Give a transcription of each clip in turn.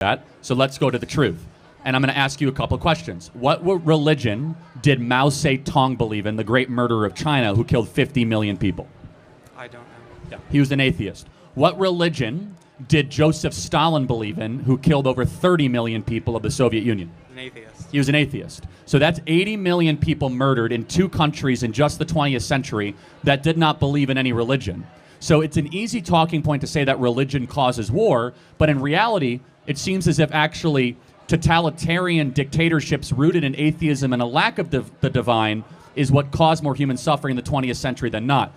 that. So let's go to the truth. And I'm going to ask you a couple of questions. What religion did Mao Zedong believe in, the great murderer of China who killed 50 million people? I don't know. Yeah. He was an atheist. What religion did Joseph Stalin believe in, who killed over 30 million people of the Soviet Union? An atheist. He was an atheist. So that's 80 million people murdered in 2 countries in just the 20th century that did not believe in any religion. So it's an easy talking point to say that religion causes war, but in reality, it seems as if actually totalitarian dictatorships rooted in atheism and a lack of the divine is what caused more human suffering in the 20th century than not.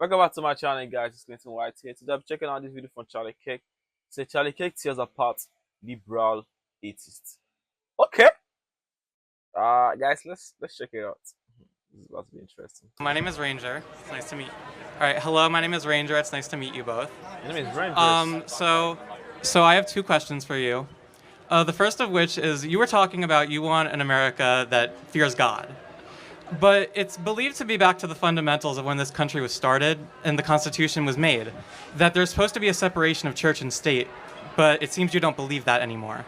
Welcome back to my channel, guys. It's Clinton White here. Today I'm checking out this video from Charlie Kirk. Say Charlie Kirk tears apart liberal atheists. Okay. Guys, let's check it out. This is about to be interesting. My name is Ranger. It's nice to meet you. All right, hello. My name is Ranger. It's nice to meet you both. My name is Ranger. So I have 2 questions for you. The first of which is you were talking about you want an America that fears God. But it's believed to be back to the fundamentals of when this country was started and the Constitution was made, that there's supposed to be a separation of church and state, but it seems you don't believe that anymore.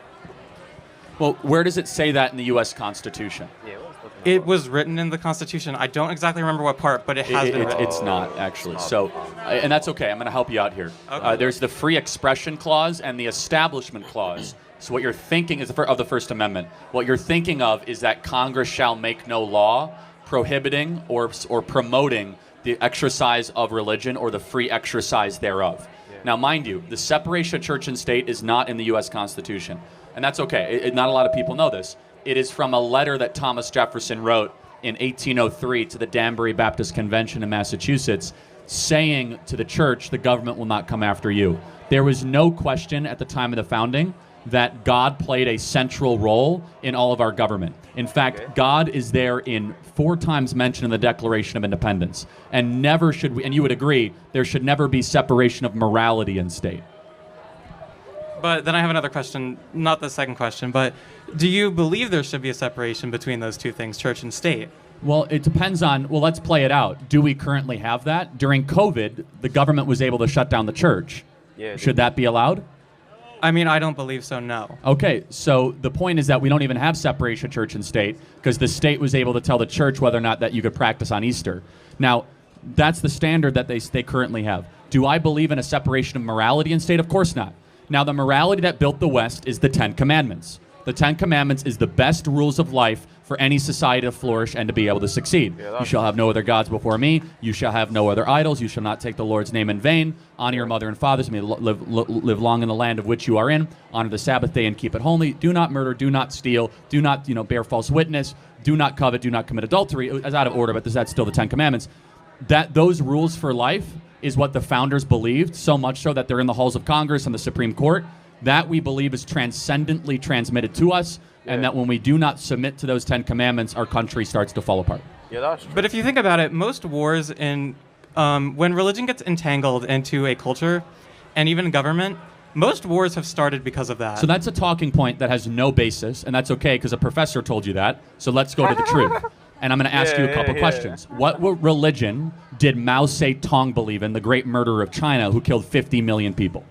Well, where does it say that in the U.S. Constitution? Yeah, it was written in the Constitution. I don't exactly remember what part, but it has been written. It's not, actually. So, and that's okay. I'm going to help you out here. Okay. There's the Free Expression Clause and the Establishment Clause. So what you're thinking is of the First Amendment. What you're thinking of is that Congress shall make no law prohibiting or promoting the exercise of religion or the free exercise thereof. Yeah. Now, mind you, the separation of church and state is not in the U.S. Constitution. And that's okay. Not a lot of people know this. It is from a letter that Thomas Jefferson wrote in 1803 to the Danbury Baptist Convention in Massachusetts, saying to the church, the government will not come after you. There was no question at the time of the founding that God played a central role in all of our government. In fact, God is there in 4 times mentioned in the Declaration of Independence. And never should we, and you would agree, there should never be separation of morality in state. But then I have another question, not the second question, but do you believe there should be a separation between those 2 things, church and state? Well, it depends on, well, let's play it out. Do we currently have that? During COVID, the government was able to shut down the church. Yeah, should that be allowed? I mean, I don't believe so, no. Okay, so the point is that we don't even have separation of church and state because the state was able to tell the church whether or not that you could practice on Easter. Now, that's the standard that they currently have. Do I believe in a separation of morality and state? Of course not. Now, the morality that built the West is the 10 Commandments. The 10 Commandments is the best rules of life for any society to flourish and to be able to succeed. Yeah, you shall have no other gods before me. You shall have no other idols. You shall not take the Lord's name in vain. Honor your mother and fathers. May live long in the land of which you are in. Honor the Sabbath day and keep it holy. Do not murder. Do not steal. Do not bear false witness. Do not covet. Do not commit adultery. It's out of order, but that's still the 10 Commandments. Those rules for life is what the founders believed, so much so that they're in the halls of Congress and the Supreme Court. That we believe is transcendently transmitted to us, and that when we do not submit to those 10 Commandments, our country starts to fall apart. Yeah, that's true. But if you think about it, most wars when religion gets entangled into a culture and even government, most wars have started because of that. So that's a talking point that has no basis, and that's okay because a professor told you that. So let's go to the truth. And I'm going to ask you a couple questions. What religion did Mao Zedong believe in, the great murderer of China who killed 50 million people?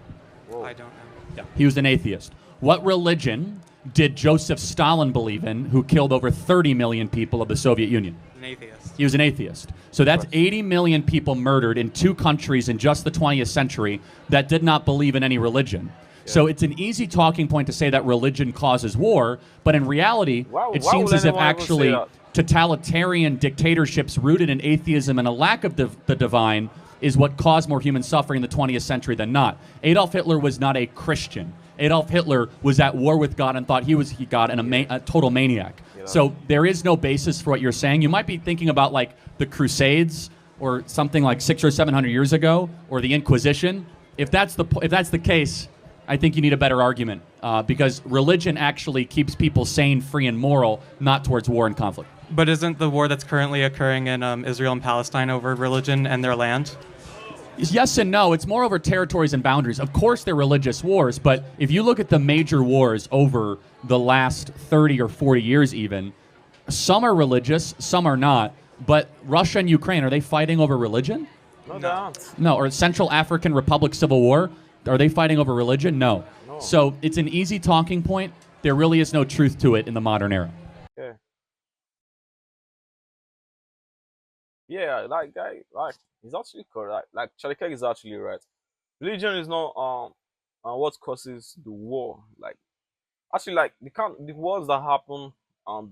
Whoa. I don't know. Yeah. He was an atheist. What religion did Joseph Stalin believe in, who killed over 30 million people of the Soviet Union? An atheist. He was an atheist. So that's 80 million people murdered in 2 countries in just the 20th century that did not believe in any religion. Yeah. So it's an easy talking point to say that religion causes war, but in reality, it seems as if actually totalitarian dictatorships rooted in atheism and a lack of the divine is what caused more human suffering in the 20th century than not. Adolf Hitler was not a Christian. Adolf Hitler was at war with God and thought he was God and a total maniac. So there is no basis for what you're saying. You might be thinking about like the Crusades or something like 600 or 700 years ago, or the Inquisition. If that's the case, I think you need a better argument because religion actually keeps people sane, free, and moral, not towards war and conflict. But isn't the war that's currently occurring in Israel and Palestine over religion and their land? Yes and no. It's more over territories and boundaries. Of course, they're religious wars, but if you look at the major wars over the last 30 or 40 years even, some are religious, some are not. But Russia and Ukraine, are they fighting over religion? No, they aren't. No. Or Central African Republic Civil War, are they fighting over religion? No. So it's an easy talking point. There really is no truth to it in the modern era. Yeah. Yeah, like guy, like he's actually correct. Like Charlie Kirk is actually right. Religion is not what causes the war. Like actually, like the wars that happen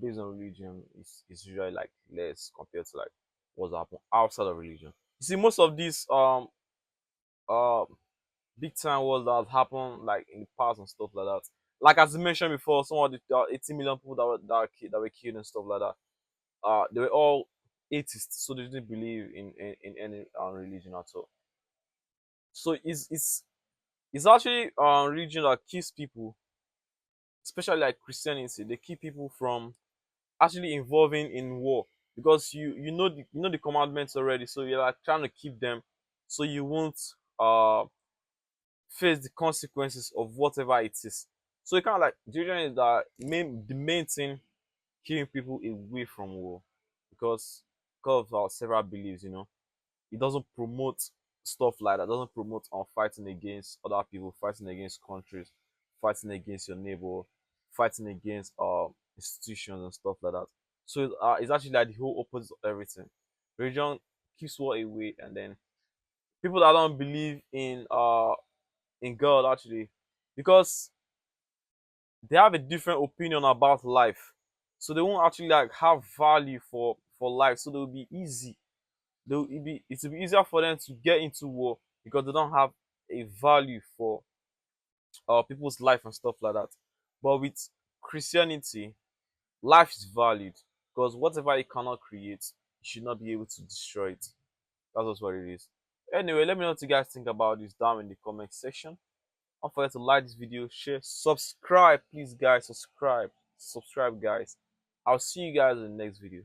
based on religion is usually like less compared to like what's happen outside of religion. You see, most of these uh big time wars that happen like in the past and stuff like that. Like as I mentioned before, some of the 80 million people that were killed and stuff like that. They were all atheists, so they didn't believe in any religion at all. So it's actually religion that keeps people, especially like Christianity, they keep people from actually involving in war because you know the commandments already, so you're like trying to keep them so you won't uh face the consequences of whatever it is. So it kind of like religion is the main thing keeping people away from war because of our several beliefs, you know. It doesn't promote stuff like that. It doesn't promote fighting against other people, fighting against countries, fighting against your neighbor, fighting against institutions and stuff like that. So it's actually like the whole opposite of everything. Religion keeps war away, and then people that don't believe in God actually, because they have a different opinion about life, so they won't actually like have value for life. So they'll be easy it will be easier for them to get into war because they don't have a value for people's life and stuff like that. But with Christianity, life is valued because whatever it cannot create, you should not be able to destroy it. That's just what it is. Anyway, let me know what you guys think about this down in the comment section. Don't forget to like this video, share, subscribe, please guys, subscribe, guys. I'll see you guys in the next video.